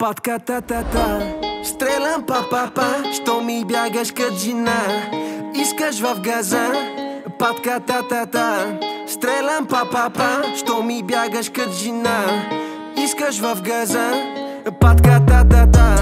Патката-та-та, стрелям па-па-па, що ми бягаш кът жена, искаш в газа. Патката-та-та, стрелям па-па-па, що ми бягаш кът жена, искаш в газа. Патката-та-та,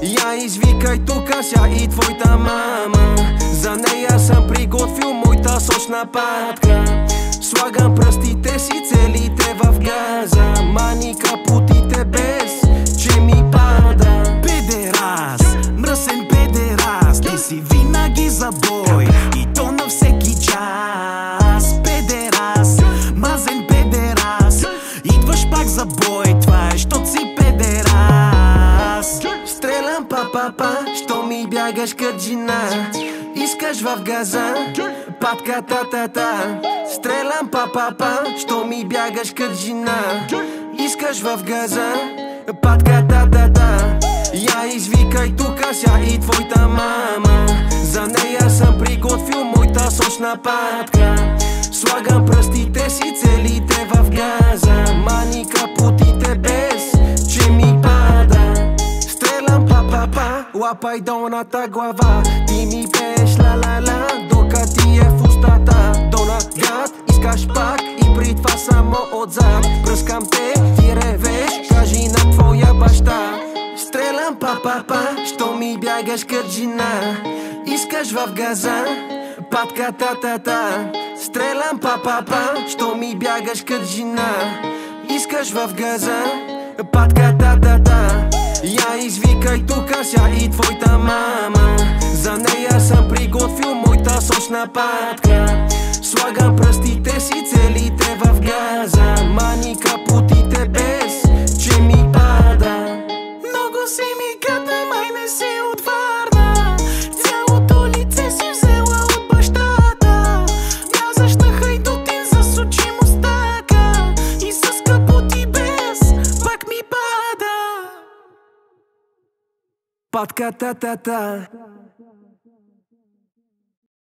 я извикай тука ся и твоята мама, за нея съм приготвил моята сочна патка. Слагам пръстите си целите в газа, мани капутите без че ми пада. Педерас, мръсен педерас, ти си винаги за бой и то на всеки час. Педерас, мазен педерас, идваш пак за бой, това е щот си педерас. Стрелям па-па-па, що ми бягаш кът жена, искаш в газа. Патката-та-та, стрелям па-па-па, що ми бягаш кът жена, искаш в газа. Патката-та-та, я извикай тука ся и твоята мама, за нея съм приготвил моята сочна патка. Слагам пръстите си целите в газа, мани капутите без че ми пада. Стрелям па-па-па, лапай долната глава, ти ми пееш ла-ла-ла, докато ти е в устата. Донагад, искаш пак и при това само отзад. Пръскам те, ти ревеш, кажи на твоя баща. Стрелям па-па-па, що ми бягаш кът жена, искаш в газа. Патката-та-та, стрелям па-па-па, що ми бягаш кът жена, искаш в газа. Патката-та-та, я извикай тука ся и твоята мама, за нея съм приготвил моята сочна патка. Слагам пръстите си целите в газа, мани капутите без че ми пада. Много си ми гадна, май не си от Варна, цялото лице си взела от бащата. Мязаш на хайдутин с очи мустака и с капути без пак ми пада. Патката-та-та.